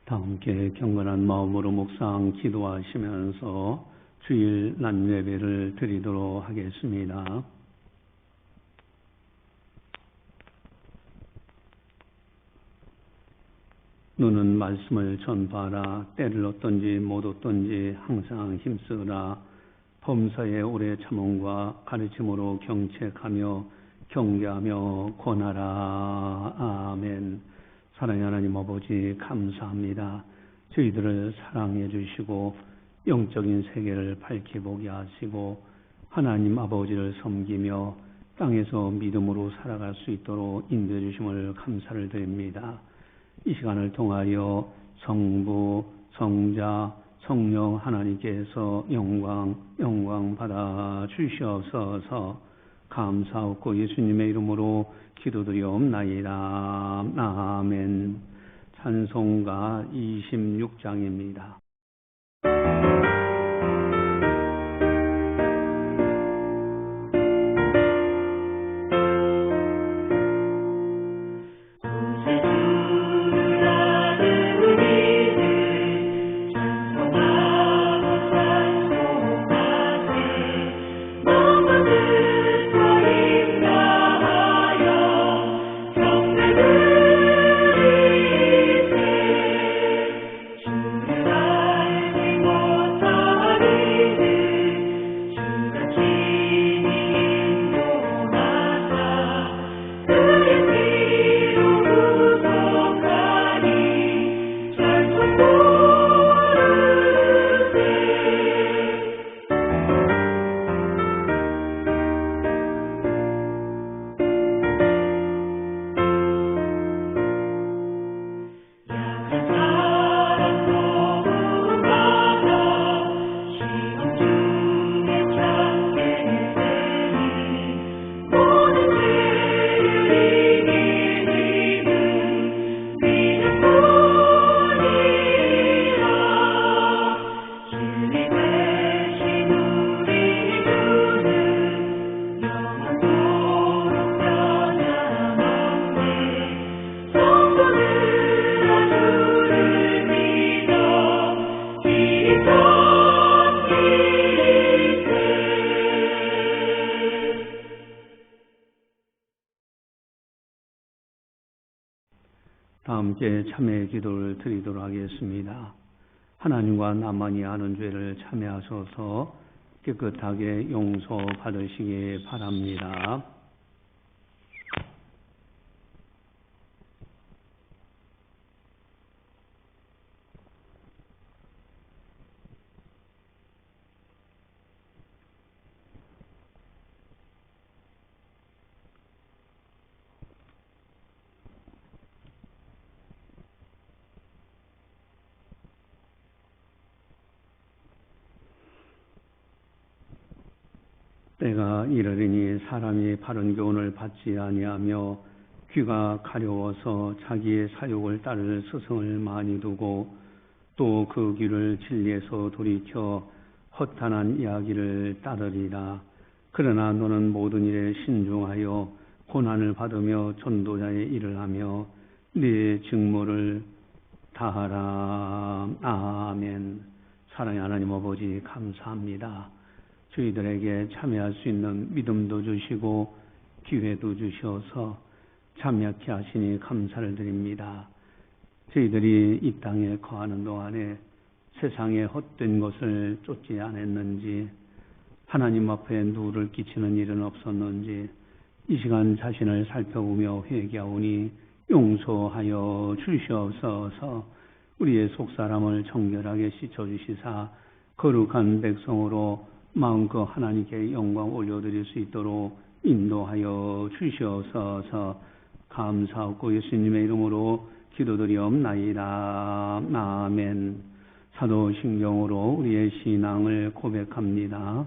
다 함께 경건한 마음으로 묵상 기도하시면서 주일 낮 예배를 드리도록 하겠습니다. 너는 말씀을 전파하라. 때를 얻든지 못 얻든지 항상 힘쓰라. 범사에 오래 참음과 가르침으로 경책하며 경계하며 권하라. 아멘. 사랑의 하나님 아버지 감사합니다. 저희들을 사랑해 주시고 영적인 세계를 밝히 보게 하시고 하나님 아버지를 섬기며 땅에서 믿음으로 살아갈 수 있도록 인도해 주심을 감사를 드립니다. 이 시간을 통하여 성부, 성자, 성령 하나님께서 영광 받아 주시옵소서. 감사하고 예수님의 이름으로 기도드리옵나이다. 아멘. 찬송가 26장입니다. 다 함께 참회의 기도를 드리도록 하겠습니다. 하나님과 나만이 아는 죄를 참회하셔서 깨끗하게 용서받으시기 바랍니다. 때가 이르리니 사람이 바른 교훈을 받지 아니하며 귀가 가려워서 자기의 사욕을 따를 스승을 많이 두고 또 그 귀를 진리에서 돌이켜 허탄한 이야기를 따르리라. 그러나 너는 모든 일에 신중하여 고난을 받으며 전도자의 일을 하며 네 직무를 다하라. 아멘. 사랑의 하나님 아버지 감사합니다. 저희들에게 참여할 수 있는 믿음도 주시고 기회도 주셔서 참여케 하시니 감사를 드립니다. 저희들이 이 땅에 거하는 동안에 세상의 헛된 것을 쫓지 않았는지, 하나님 앞에 누를 끼치는 일은 없었는지 이 시간 자신을 살펴보며 회개하오니 용서하여 주시옵소서. 우리의 속사람을 정결하게 씻어주시사 거룩한 백성으로 마음껏 하나님께 영광 올려드릴 수 있도록 인도하여 주시옵소서. 감사하고 예수님의 이름으로 기도드리옵나이다. 아멘. 사도신경으로 우리의 신앙을 고백합니다.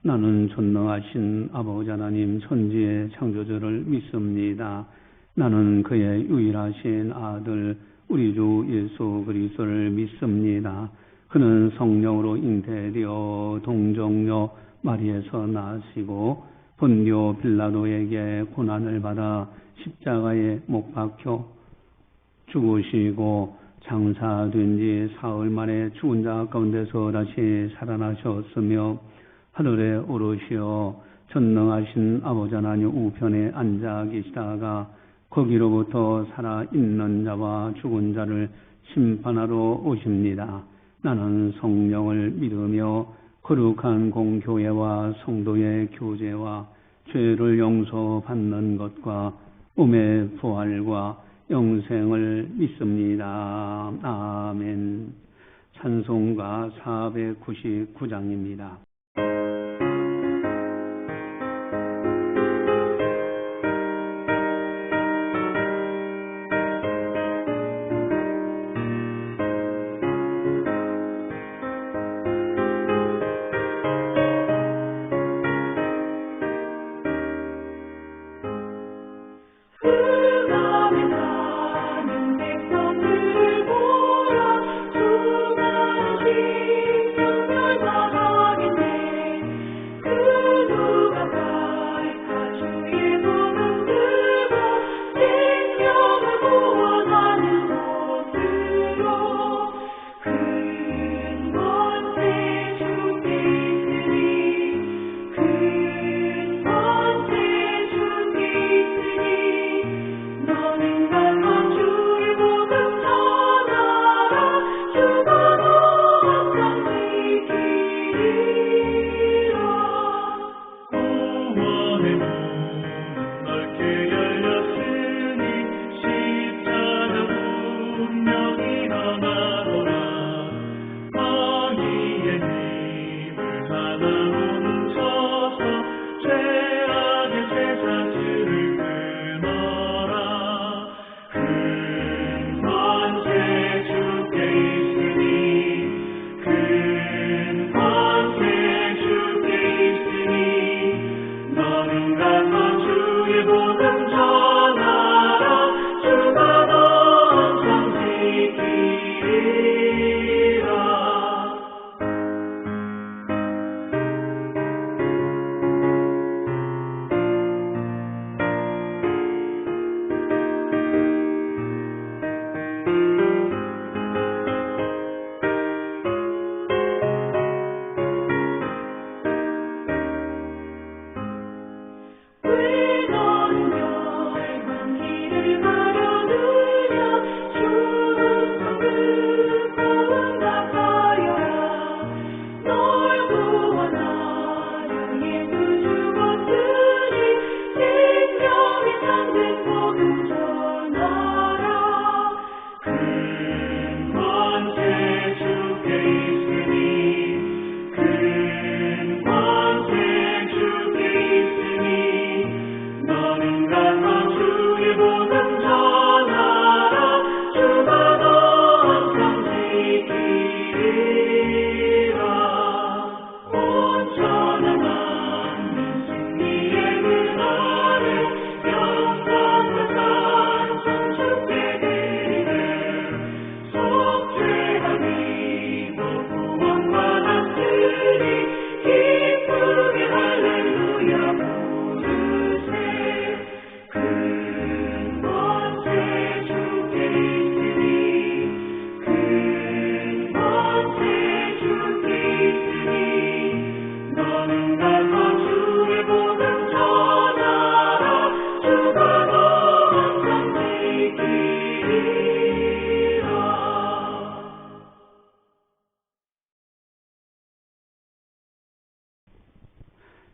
나는 전능하신 아버지 하나님 천지의 창조주를 믿습니다. 나는 그의 유일하신 아들 우리 주 예수 그리스도를 믿습니다. 그는 성령으로 잉태되어 동정녀 마리에서 나시고 본디오 빌라도에게 고난을 받아 십자가에 못 박혀 죽으시고 장사된 지 사흘 만에 죽은 자 가운데서 다시 살아나셨으며 하늘에 오르시어 전능하신 아버지 하나님 우편에 앉아 계시다가 거기로부터 살아있는 자와 죽은 자를 심판하러 오십니다. 나는 성령을 믿으며 거룩한 공교회와 성도의 교제와 죄를 용서받는 것과 몸의 부활과 영생을 믿습니다. 아멘. 찬송가 499장입니다.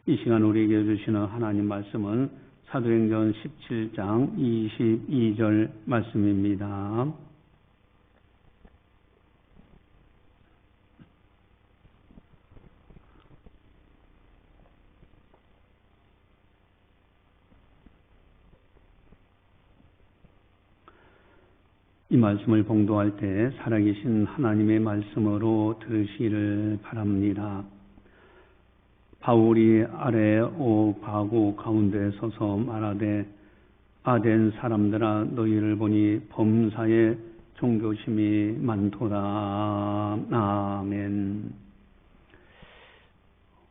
이 시간 우리에게 주시는 하나님 말씀은 사도행전 17장 22절 말씀입니다. 이 말씀을 봉독할 때 살아계신 하나님의 말씀으로 들으시기를 바랍니다. 바울이 아레오바고 가운데 서서 말하되 아덴 사람들아 너희를 보니 범사에 종교심이 많도다. 아멘.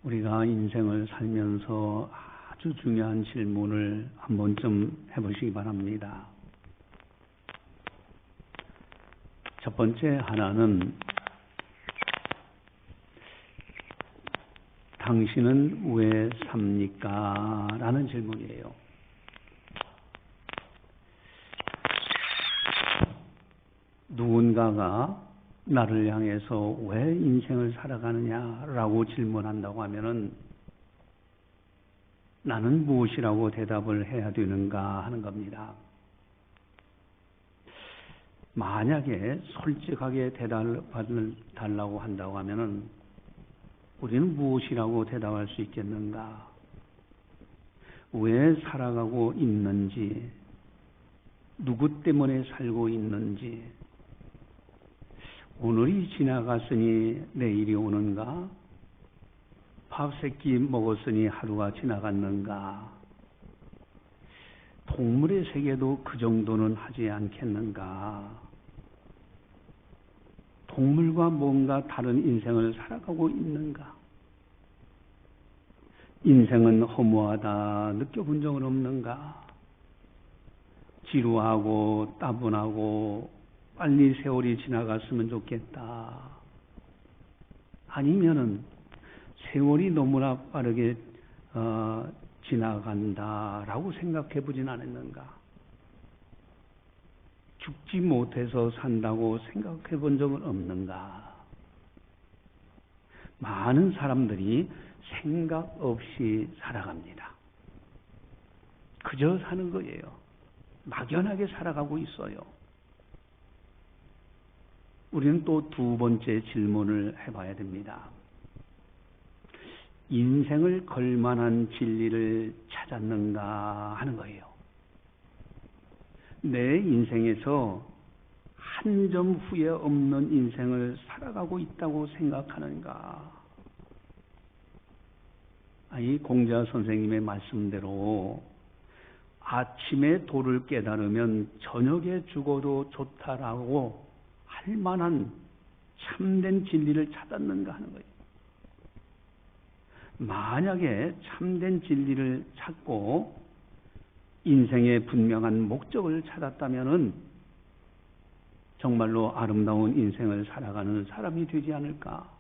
우리가 인생을 살면서 아주 중요한 질문을 한 번쯤 해보시기 바랍니다. 첫 번째 하나는 당신은 왜 삽니까? 라는 질문이에요. 누군가가 나를 향해서 왜 인생을 살아가느냐라고 질문한다고 하면은 나는 무엇이라고 대답을 해야 되는가 하는 겁니다. 만약에 솔직하게 대답을 달라고 한다고 하면은 우리는 무엇이라고 대답할 수 있겠는가? 왜 살아가고 있는지, 누구 때문에 살고 있는지, 오늘이 지나갔으니 내일이 오는가? 밥 세끼 먹었으니 하루가 지나갔는가? 동물의 세계도 그 정도는 하지 않겠는가? 동물과 뭔가 다른 인생을 살아가고 있는가? 인생은 허무하다 느껴본 적은 없는가? 지루하고 따분하고 빨리 세월이 지나갔으면 좋겠다. 아니면은 세월이 너무나 빠르게 지나간다라고 생각해 보진 않았는가? 죽지 못해서 산다고 생각해 본 적은 없는가? 많은 사람들이 생각 없이 살아갑니다. 그저 사는 거예요. 막연하게 살아가고 있어요. 우리는 또 두 번째 질문을 해봐야 됩니다. 인생을 걸만한 진리를 찾았는가 하는 거예요. 내 인생에서 한 점 후회 없는 인생을 살아가고 있다고 생각하는가? 아니, 공자 선생님의 말씀대로 아침에 도를 깨달으면 저녁에 죽어도 좋다라고 할 만한 참된 진리를 찾았는가 하는 거예요. 만약에 참된 진리를 찾고 인생의 분명한 목적을 찾았다면은 정말로 아름다운 인생을 살아가는 사람이 되지 않을까?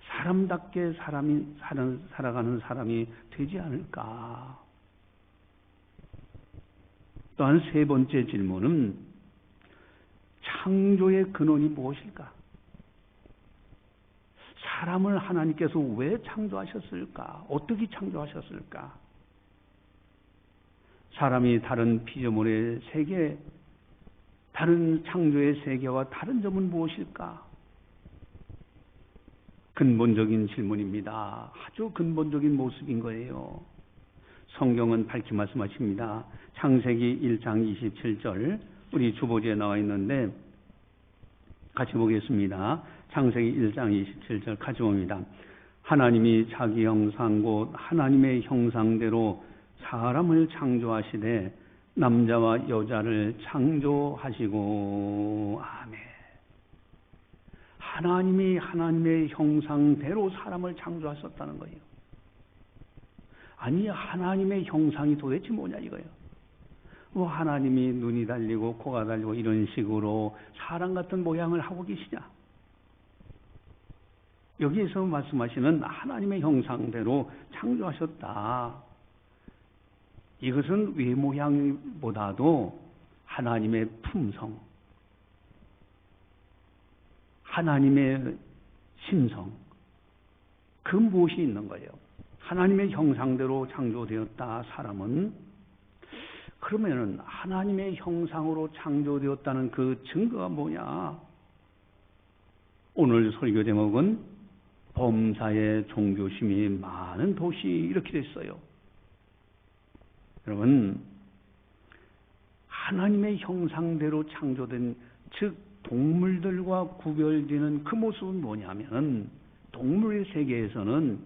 사람답게 살아가는 사람이 되지 않을까? 또한 세 번째 질문은 창조의 근원이 무엇일까? 사람을 하나님께서 왜 창조하셨을까? 어떻게 창조하셨을까? 사람이 다른 피조물의 세계, 다른 창조의 세계와 다른 점은 무엇일까? 근본적인 질문입니다. 아주 근본적인 모습인 거예요. 성경은 밝히 말씀하십니다. 창세기 1장 27절, 우리 주보지에 나와 있는데 같이 보겠습니다. 창세기 1장 27절 같이 봅니다. 하나님이 자기 형상 곧 하나님의 형상대로 사람을 창조하시되 남자와 여자를 창조하시고. 아멘. 하나님이 하나님의 형상대로 사람을 창조하셨다는 거예요. 아니, 하나님의 형상이 도대체 뭐냐 이거예요. 뭐 하나님이 눈이 달리고 코가 달리고 이런 식으로 사람 같은 모양을 하고 계시냐? 여기에서 말씀하시는 하나님의 형상대로 창조하셨다. 이것은 외모양보다도 하나님의 품성, 하나님의 심성, 그 무엇이 있는 거예요. 하나님의 형상대로 창조되었다, 사람은. 그러면은 하나님의 형상으로 창조되었다는 그 증거가 뭐냐? 오늘 설교 제목은 범사의 종교심이 많은 도시, 이렇게 됐어요. 여러분, 하나님의 형상대로 창조된, 즉 동물들과 구별되는 그 모습은 뭐냐면 동물의 세계에서는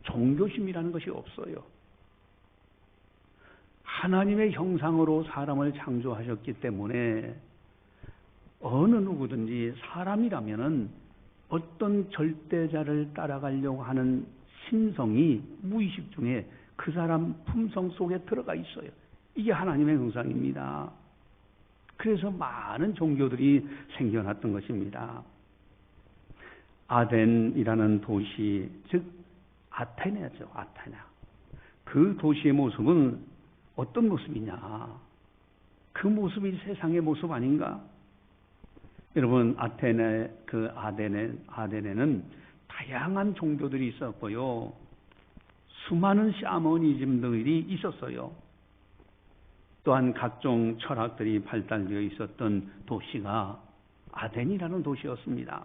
종교심이라는 것이 없어요. 하나님의 형상으로 사람을 창조하셨기 때문에 어느 누구든지 사람이라면은 어떤 절대자를 따라가려고 하는 심성이 무의식 중에 그 사람 품성 속에 들어가 있어요. 이게 하나님의 형상입니다. 그래서 많은 종교들이 생겨났던 것입니다. 아덴이라는 도시, 즉 아테네죠. 아테네. 그 도시의 모습은 어떤 모습이냐? 그 모습이 세상의 모습 아닌가? 여러분, 아데네는 다양한 종교들이 있었고요. 수많은 샤머니즘들이 있었어요. 또한 각종 철학들이 발달되어 있었던 도시가 아덴이라는 도시였습니다.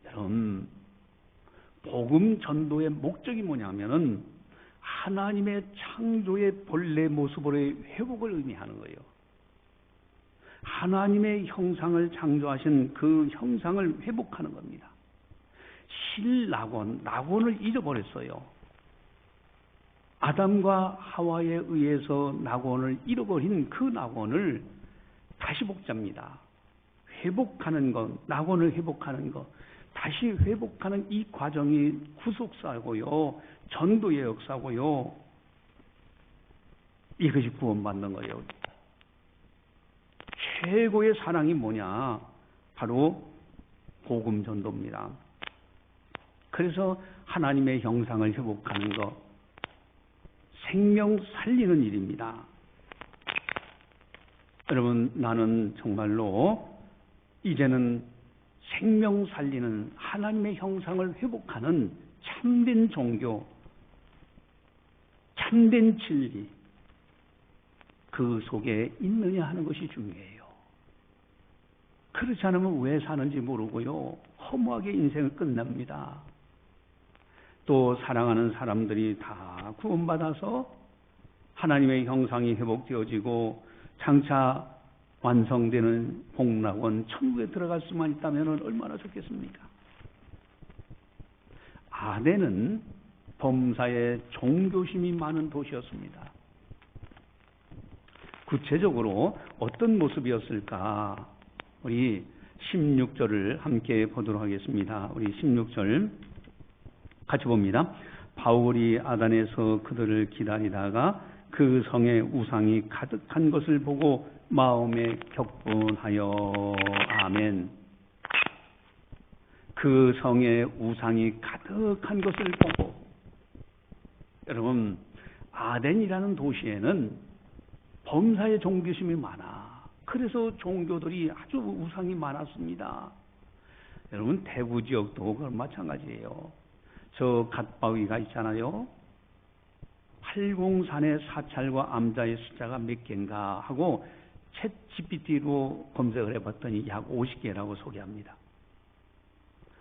여러분, 복음 전도의 목적이 뭐냐면은 하나님의 창조의 본래 모습으로의 회복을 의미하는 거예요. 하나님의 형상을 창조하신 그 형상을 회복하는 겁니다. 낙원을 잊어버렸어요. 아담과 하와에 의해서 낙원을 잃어버린 그 낙원을 다시 복잡니다. 회복하는 것, 낙원을 회복하는 것, 다시 회복하는 이 과정이 구속사고요, 전도의 역사고요. 이것이 구원받는 거예요. 최고의 사랑이 뭐냐? 바로 복음 전도입니다. 그래서 하나님의 형상을 회복하는 것, 생명 살리는 일입니다. 여러분, 나는 정말로 이제는 생명 살리는 하나님의 형상을 회복하는 참된 종교, 참된 진리, 그 속에 있느냐 하는 것이 중요해요. 그렇지 않으면 왜 사는지 모르고요, 허무하게 인생을 끝납니다. 또 사랑하는 사람들이 다 구원받아서 하나님의 형상이 회복되어지고 장차 완성되는 복락원 천국에 들어갈 수만 있다면 얼마나 좋겠습니까? 아덴은 범사에 종교심이 많은 도시였습니다. 구체적으로 어떤 모습이었을까? 우리 16절을 함께 보도록 하겠습니다. 우리 16절 같이 봅니다. 바울이 아단에서 그들을 기다리다가 그 성에 우상이 가득한 것을 보고 마음에 격분하여. 아멘. 그 성에 우상이 가득한 것을 보고. 여러분, 아덴이라는 도시에는 범사의 종교심이 많아. 그래서 종교들이 아주 우상이 많았습니다. 여러분, 대구 지역도 그건 마찬가지예요. 저 갓바위가 있잖아요. 80산의 사찰과 암자의 숫자가 몇 개인가 하고 챗 GPT로 검색을 해봤더니 약 50개라고 소개합니다.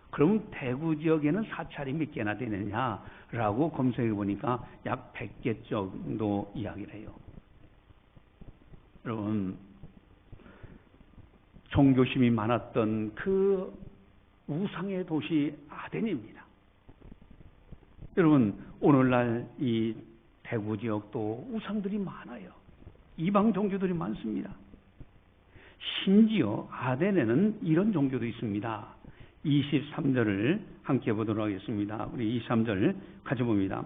그럼 대구 지역에는 사찰이 몇 개나 되느냐라고 검색해 보니까 약 100개 정도 이야기를 해요. 여러분, 종교심이 많았던 그 우상의 도시 아덴입니다. 여러분, 오늘날 이 대구 지역도 우상들이 많아요. 이방 종교들이 많습니다. 심지어 아덴에는 이런 종교도 있습니다. 23절을 함께 보도록 하겠습니다. 우리 23절 같이 봅니다.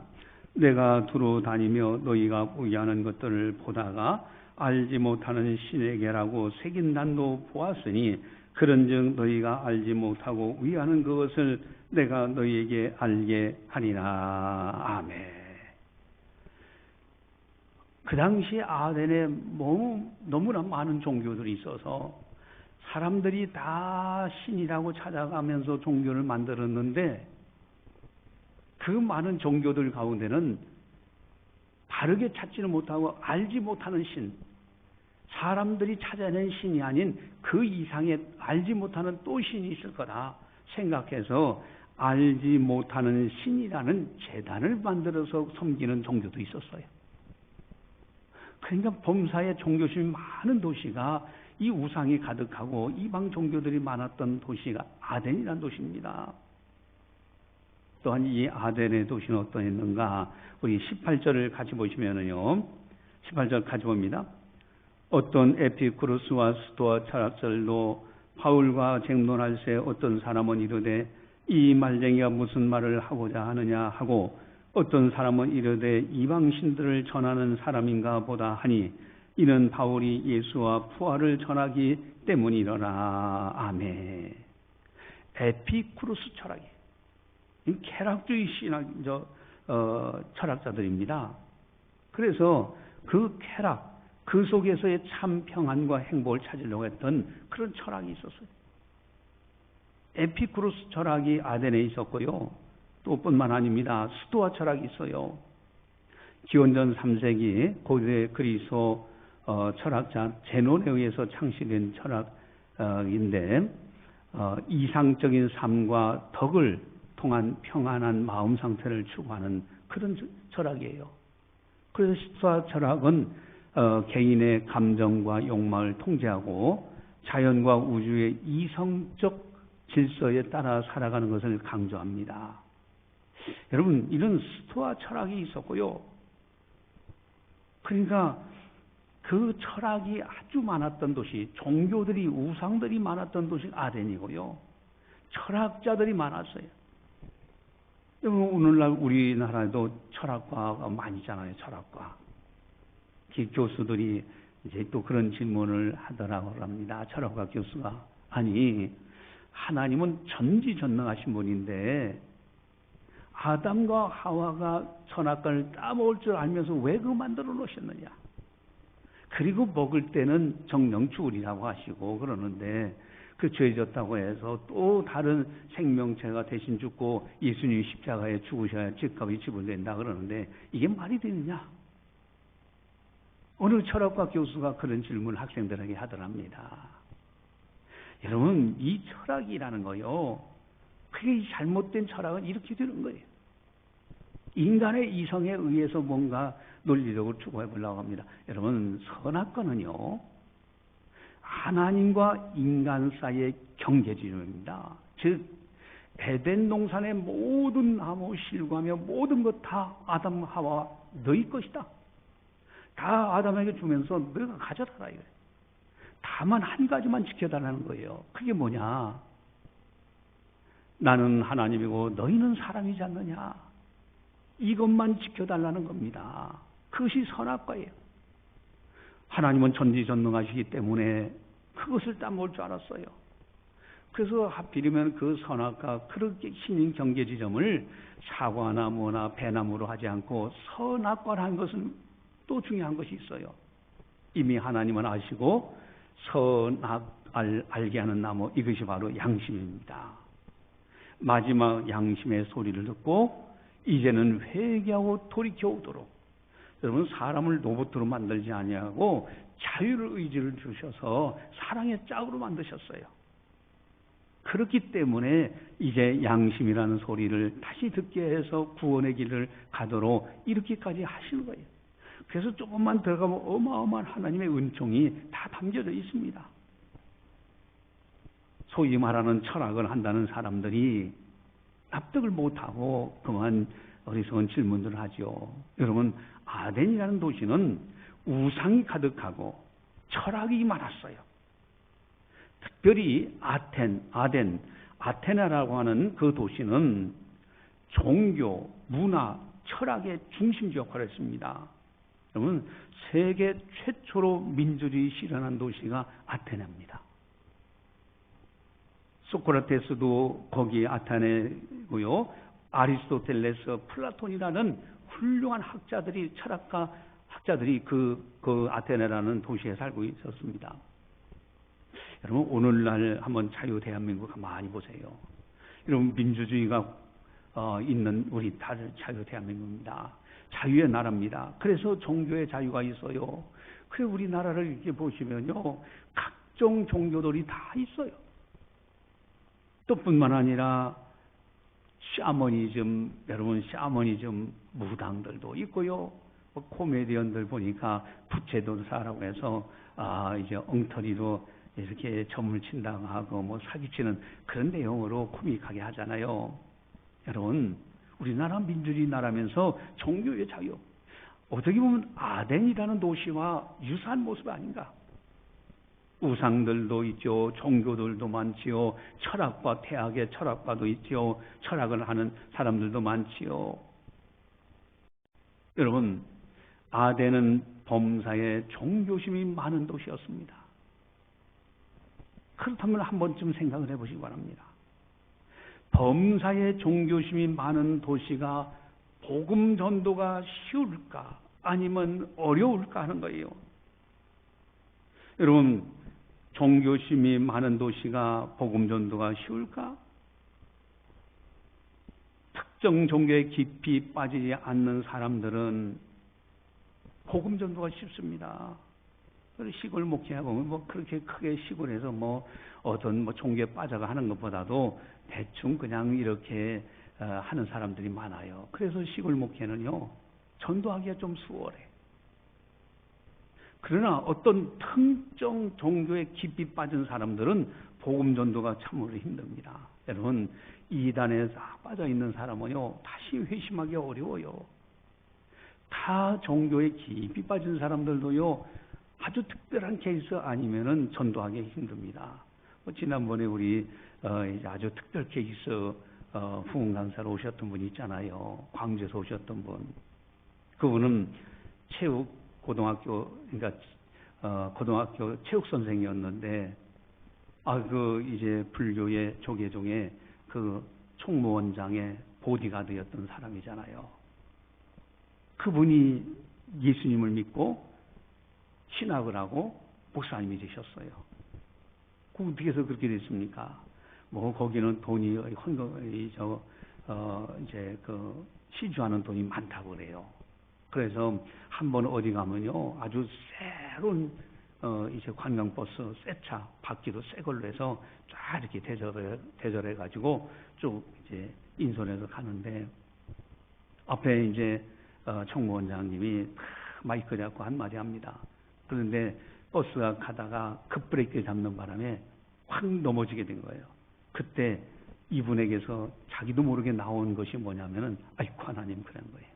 내가 두루 다니며 너희가 부의하는 것들을 보다가 알지 못하는 신에게라고 새긴 난도 보았으니 그런즉 너희가 알지 못하고 위하는 그것을 내가 너희에게 알게 하리라. 아멘. 그 당시 아덴에 너무나 많은 종교들이 있어서 사람들이 다 신이라고 찾아가면서 종교를 만들었는데 그 많은 종교들 가운데는 바르게 찾지는 못하고 알지 못하는 신, 사람들이 찾아낸 신이 아닌 그 이상의 알지 못하는 또 신이 있을 거다 생각해서 알지 못하는 신이라는 제단을 만들어서 섬기는 종교도 있었어요. 그러니까 범사에 종교심이 많은 도시가 이 우상이 가득하고 이방 종교들이 많았던 도시가 아덴이라는 도시입니다. 또한 이 아덴의 도시는 어떠했는가? 우리 18절을 같이 보시면은요. 18절 같이 봅니다. 어떤 에피쿠로스와 스토아 철학자들도 바울과 쟁론할 새 어떤 사람은 이르되 이 말쟁이가 무슨 말을 하고자 하느냐 하고 어떤 사람은 이르되 이방신들을 전하는 사람인가 보다 하니 이는 바울이 예수와 부활을 전하기 때문이더라. 아멘. 에피쿠로스 철학이 쾌락주의 신학 철학자들입니다. 그래서 그 쾌락, 그 속에서의 참 평안과 행복을 찾으려고 했던 그런 철학이 있었어요. 에피쿠로스 철학이 아덴에 있었고요. 또 뿐만 아닙니다. 스토아 철학이 있어요. 기원전 3세기 고대 그리스 철학자 제논에 의해서 창시된 철학인데 이상적인 삶과 덕을 통한 평안한 마음 상태를 추구하는 그런 철학이에요. 그래서 스토아 철학은 개인의 감정과 욕망을 통제하고 자연과 우주의 이성적 질서에 따라 살아가는 것을 강조합니다. 여러분, 이런 스토아 철학이 있었고요. 그러니까 그 철학이 아주 많았던 도시, 종교들이, 우상들이 많았던 도시 아덴이고요. 철학자들이 많았어요. 여러분, 오늘날 우리나라에도 철학과가 많이잖아요. 철학과. 교수들이 이제 또 그런 질문을 하더라고 합니다. 철학과 교수가. 아니, 하나님은 전지전능하신 분인데 아담과 하와가 선악과를 따먹을 줄 알면서 왜 그거 만들어 놓으셨느냐. 그리고 먹을 때는 정령 죽으리라고 하시고 그러는데 그 죄졌다고 해서 또 다른 생명체가 대신 죽고 예수님이 십자가에 죽으셔야 죄값이 지불된다 그러는데 이게 말이 되느냐. 어느 철학과 교수가 그런 질문을 학생들에게 하더랍니다. 여러분, 이 철학이라는 거요. 그게 잘못된 철학은 이렇게 되는 거예요. 인간의 이성에 의해서 뭔가 논리적으로 추구해 보려고 합니다. 여러분, 선악과는요, 하나님과 인간 사이의 경계지점입니다. 즉, 에덴 동산의 모든 나무 실과며 모든 것 다 아담 하와 너희 것이다. 다 아담에게 주면서 너희가 가져다라 이거예요. 다만 한 가지만 지켜달라는 거예요. 그게 뭐냐? 나는 하나님이고 너희는 사람이지 않느냐? 이것만 지켜달라는 겁니다. 그것이 선악과예요. 하나님은 전지전능하시기 때문에 그것을 따먹을 줄 알았어요. 그래서 하필이면 그 선악과 그렇게 신인 경계 지점을 사과나 뭐나 배나무로 하지 않고 선악과라는 것은 또 중요한 것이 있어요. 이미 하나님은 아시고 선악을 알게 하는 나무, 이것이 바로 양심입니다. 마지막 양심의 소리를 듣고 이제는 회개하고 돌이켜오도록. 여러분, 사람을 로봇으로 만들지 아니하고 자유를 의지를 주셔서 사랑의 짝으로 만드셨어요. 그렇기 때문에 이제 양심이라는 소리를 다시 듣게 해서 구원의 길을 가도록 이렇게까지 하시는 거예요. 그래서 조금만 들어가면 어마어마한 하나님의 은총이 다 담겨져 있습니다. 소위 말하는 철학을 한다는 사람들이 납득을 못하고 그만 어리석은 질문들을 하죠. 여러분, 아덴이라는 도시는 우상이 가득하고 철학이 많았어요. 특별히 아테네라고 하는 그 도시는 종교, 문화, 철학의 중심지 역할을 했습니다. 여러분, 세계 최초로 민주주의 실현한 도시가 아테네입니다. 소크라테스도 거기 아테네고요. 아리스토텔레스, 플라톤이라는 훌륭한 학자들이, 철학가 학자들이 그 아테네라는 도시에 살고 있었습니다. 여러분, 오늘날 한번 자유 대한민국 많이 보세요. 여러분, 민주주의가 있는 우리 자유 대한민국입니다. 자유의 나라입니다. 그래서 종교의 자유가 있어요. 그래 우리나라를 이렇게 보시면요, 각종 종교들이 다 있어요. 또 뿐만 아니라 샤머니즘, 여러분 샤머니즘 무당들도 있고요. 코미디언들 보니까 부채돌사라고 해서 이제 엉터리로 이렇게 점을 친다고 하고 사기치는 그런 내용으로 코믹하게 하잖아요. 여러분, 우리나라 민주주의 나라면서 종교의 자유, 어떻게 보면 아덴이라는 도시와 유사한 모습 아닌가? 우상들도 있죠. 종교들도 많지요. 철학과, 태학의 철학과도 있죠. 철학을 하는 사람들도 많지요. 여러분, 아덴은 범사에 종교심이 많은 도시였습니다. 그렇다면 한 번쯤 생각을 해보시기 바랍니다. 범사에 종교심이 많은 도시가 복음 전도가 쉬울까 아니면 어려울까 하는 거예요. 여러분, 종교심이 많은 도시가 복음 전도가 쉬울까? 특정 종교에 깊이 빠지지 않는 사람들은 복음 전도가 쉽습니다. 시골 목회하고 뭐 그렇게 크게 시골에서 뭐 어떤 뭐 종교에 빠져가 하는 것보다도 대충 그냥 이렇게 하는 사람들이 많아요. 그래서 시골 목회는요, 전도하기가 좀 수월해. 그러나 어떤 특정 종교에 깊이 빠진 사람들은 복음 전도가 참으로 힘듭니다. 여러분, 이단에 싹 빠져 있는 사람은요, 다시 회심하기 어려워요. 타 종교에 깊이 빠진 사람들도요, 아주 특별한 케이스 아니면은 전도하기 힘듭니다. 지난번에 우리 아주 특별 케이스 후원 강사로 오셨던 분 있잖아요. 광주에서 오셨던 분. 그분은 체육 고등학교, 그러니까 고등학교 체육 선생이었는데, 이제 불교의 조계종의 그 총무원장의 보디가드였던 사람이잖아요. 그분이 예수님을 믿고 신학을 하고 목사님이 되셨어요. 어떻게 해서 그렇게 됐습니까? 뭐 거기는 돈이 이제 그 시주하는 돈이 많다고 그래요. 그래서 한번 어디 가면요, 아주 새로운 이제 관광버스 새 차 바퀴도 새 걸로 해서 쫙 이렇게 대절해 가지고 쭉 이제 인솔해서 가는데, 앞에 이제 총무원장님이 마이크 잡고 한마디 합니다. 그런데 버스가 가다가 급브레이크를 잡는 바람에 확 넘어지게 된 거예요. 그때 이분에게서 자기도 모르게 나온 것이 뭐냐면은, 아이고 하나님, 그런 거예요.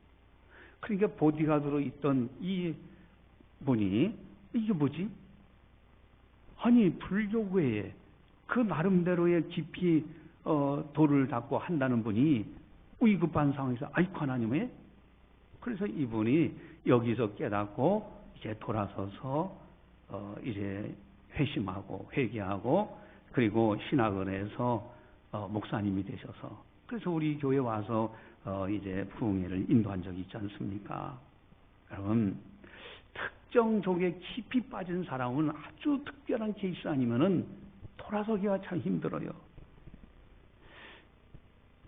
그러니까 보디가드로 있던 이 분이, 이게 뭐지? 아니, 불교계에 그 나름대로의 깊이 도를 닦고 한다는 분이 위급한 상황에서 아이고 하나님 왜? 그래서 이분이 여기서 깨닫고 이제 돌아서서 이제 회심하고 회개하고 그리고 신학을 해서 목사님이 되셔서, 그래서 우리 교회 와서 이제 부흥회를 인도한 적이 있지 않습니까? 여러분, 특정 종에 깊이 빠진 사람은 아주 특별한 케이스 아니면은 돌아서기가 참 힘들어요.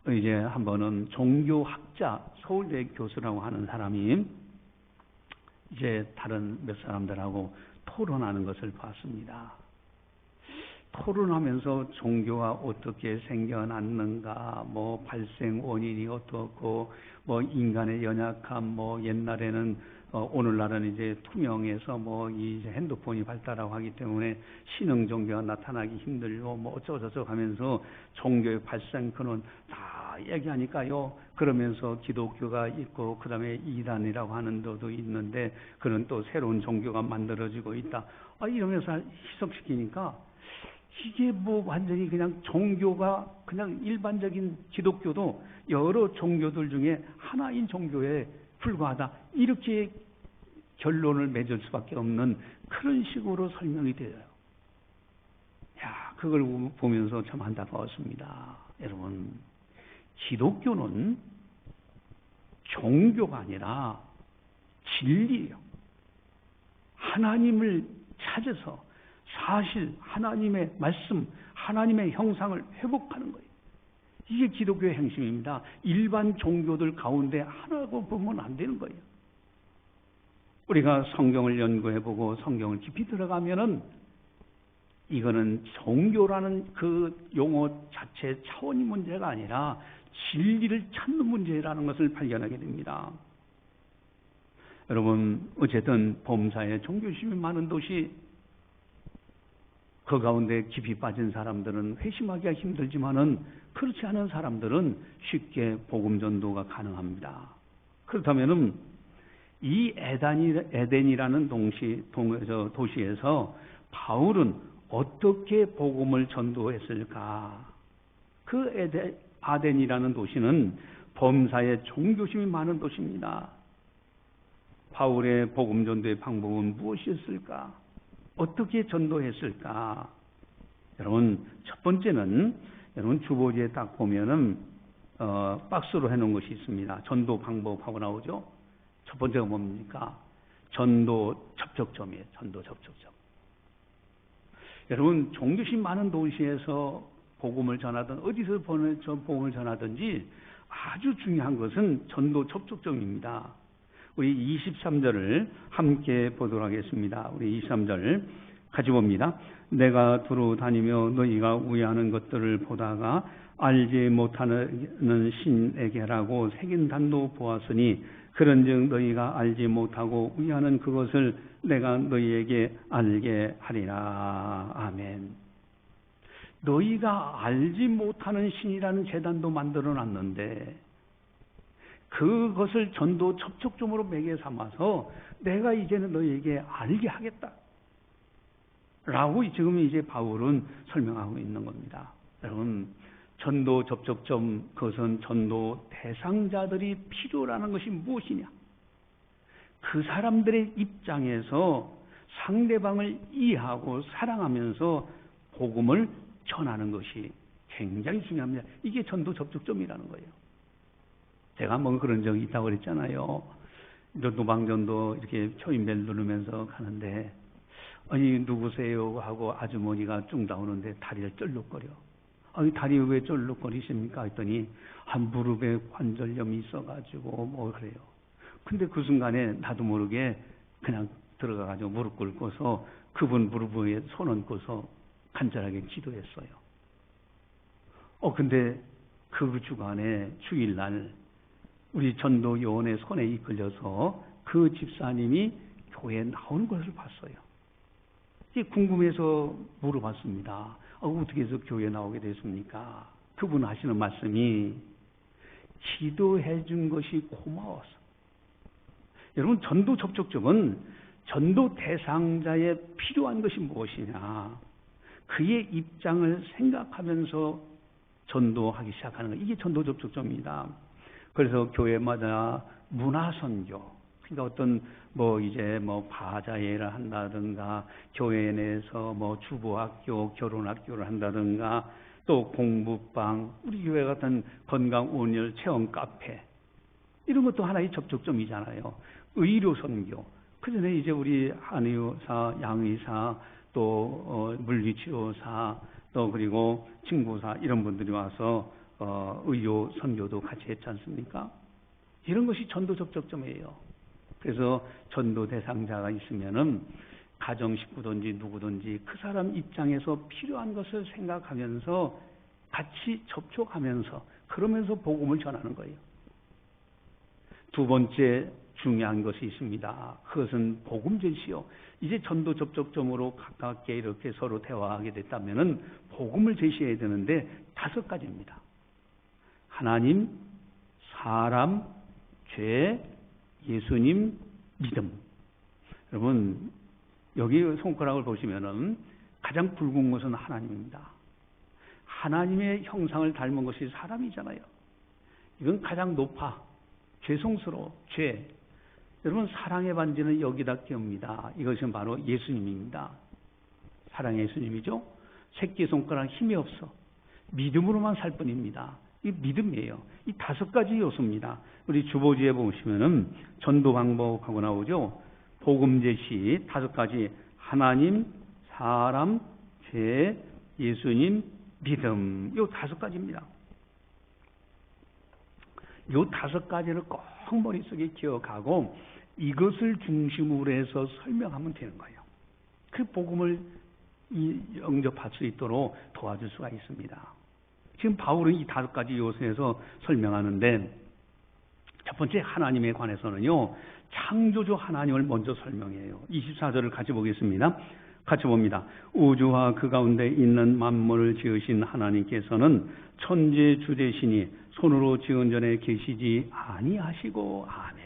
이제 한 번은 종교학자, 서울대 교수라고 하는 사람이 이제 다른 몇 사람들하고 토론하는 것을 봤습니다. 토론하면서 종교가 어떻게 생겨났는가, 뭐 발생 원인이 어떻고, 뭐 인간의 연약함, 뭐 옛날에는 오늘날은 이제 투명해서 뭐 이제 핸드폰이 발달하고 하기 때문에 신흥 종교가 나타나기 힘들고 뭐 어쩌고저쩌고 하면서 종교의 발생 근원 다 얘기하니까요. 그러면서 기독교가 있고 그다음에 이단이라고 하는 데도 있는데 그런 또 새로운 종교가 만들어지고 있다. 이러면서 희석시키니까 이게 뭐 완전히 그냥 종교가 그냥 일반적인 기독교도 여러 종교들 중에 하나인 종교에 불과하다, 이렇게 결론을 맺을 수밖에 없는 그런 식으로 설명이 돼요. 그걸 보면서 참 안타까웠습니다. 여러분, 기독교는 종교가 아니라 진리예요. 하나님을 찾아서 사실 하나님의 말씀, 하나님의 형상을 회복하는 거예요. 이게 기독교의 행심입니다. 일반 종교들 가운데 하나고 보면 안 되는 거예요. 우리가 성경을 연구해보고 성경을 깊이 들어가면은 이거는 종교라는 그 용어 자체 차원이 문제가 아니라 진리를 찾는 문제라는 것을 발견하게 됩니다. 여러분, 어쨌든 범사에 종교심이 많은 도시, 그 가운데 깊이 빠진 사람들은 회심하기가 힘들지만은 그렇지 않은 사람들은 쉽게 복음 전도가 가능합니다. 그렇다면은 이 에덴이라는 도시에서 바울은 어떻게 복음을 전도했을까? 그 아덴이라는 도시는 범사에 종교심이 많은 도시입니다. 바울의 복음 전도의 방법은 무엇이었을까? 어떻게 전도했을까? 여러분, 첫 번째는 여러분 주보지에 딱 보면은 박스로 해놓은 것이 있습니다. 전도 방법하고 나오죠. 첫 번째가 뭡니까? 전도 접촉점이에요. 전도 접촉점. 여러분, 종교심 많은 도시에서 복음을 전하든 어디서 복음을 전하든지 아주 중요한 것은 전도 접촉점입니다. 우리 23절을 함께 보도록 하겠습니다. 우리 23절 같이 봅니다. 내가 두루 다니며 너희가 우애하는 것들을 보다가 알지 못하는 신에게라고 새긴 단도 보았으니 그런즉 너희가 알지 못하고 우애하는 그것을 내가 너희에게 알게 하리라. 아멘. 너희가 알지 못하는 신이라는 제단도 만들어 놨는데 그것을 전도 접촉점으로 매개 삼아서 내가 이제는 너희에게 알게 하겠다 라고 지금 이제 바울은 설명하고 있는 겁니다. 여러분, 전도 접촉점, 그것은 전도 대상자들이 필요라는 것이 무엇이냐? 그 사람들의 입장에서 상대방을 이해하고 사랑하면서 복음을 전하는 것이 굉장히 중요합니다. 이게 전도 접촉점이라는 거예요. 제가 뭐 그런 적이 있다고 그랬잖아요. 노방전도 이렇게 초인벨 누르면서 가는데 아니 누구세요 하고 아주머니가 쭉 나오는데 다리를 쩔룩거려. 아니 다리 왜 쩔룩거리십니까 했더니 한 무릎에 관절염이 있어가지고 뭐 그래요. 근데 그 순간에 나도 모르게 그냥 들어가가지고 무릎 꿇고서 그분 무릎 위에 손 얹고서 간절하게 기도했어요. 근데 그 주간에 주일날 우리 전도 요원의 손에 이끌려서 그 집사님이 교회에 나오는 것을 봤어요. 궁금해서 물어봤습니다. 어떻게 해서 교회에 나오게 됐습니까? 그분 하시는 말씀이 기도해 준 것이 고마워서. 여러분, 전도 접촉점은 전도 대상자에 필요한 것이 무엇이냐, 그의 입장을 생각하면서 전도하기 시작하는 거, 이게 전도 접촉점입니다. 그래서 교회마다 문화선교, 그러니까 어떤 바자회를 한다든가 교회 내에서 주부학교, 결혼학교를 한다든가 또 공부방, 우리 교회 같은 건강온열 체험 카페, 이런 것도 하나의 접촉점이잖아요. 의료선교, 그 전에 이제 우리 한의사, 양의사, 또 물리치료사, 또 그리고 친구사, 이런 분들이 와서 의료 선교도 같이 했지 않습니까? 이런 것이 전도 접촉점이에요. 그래서 전도 대상자가 있으면은 가정 식구든지 누구든지 그 사람 입장에서 필요한 것을 생각하면서 같이 접촉하면서 그러면서 복음을 전하는 거예요. 두 번째 중요한 것이 있습니다. 그것은 복음 제시요. 이제 전도 접촉점으로 가깝게 이렇게 서로 대화하게 됐다면은 복음을 제시해야 되는데 5가지입니다. 하나님, 사람, 죄, 예수님, 믿음. 여러분, 여기 손가락을 보시면은 가장 붉은 것은 하나님입니다. 하나님의 형상을 닮은 것이 사람이잖아요. 이건 가장 높아. 죄송스러워. 죄. 여러분, 사랑의 반지는 여기다 끼웁니다. 이것은 바로 예수님입니다. 사랑의 예수님이죠. 새끼손가락 힘이 없어. 믿음으로만 살 뿐입니다. 이 믿음이에요. 이 5가지 요소입니다. 우리 주보지에 보시면은 전도 방법하고 나오죠. 복음 제시 5가지. 하나님, 사람, 죄, 예수님, 믿음. 이 5가지입니다. 이 5가지를 꼭 머릿속에 기억하고 이것을 중심으로 해서 설명하면 되는 거예요. 그 복음을 영접할 수 있도록 도와줄 수가 있습니다. 지금 바울은 이 5가지 요소에서 설명하는데, 첫 번째 하나님에 관해서는요, 창조주 하나님을 먼저 설명해요. 24절을 같이 보겠습니다. 같이 봅니다. 우주와 그 가운데 있는 만물을 지으신 하나님께서는 천지 주되시니 손으로 지은 전에 계시지 아니하시고. 아멘.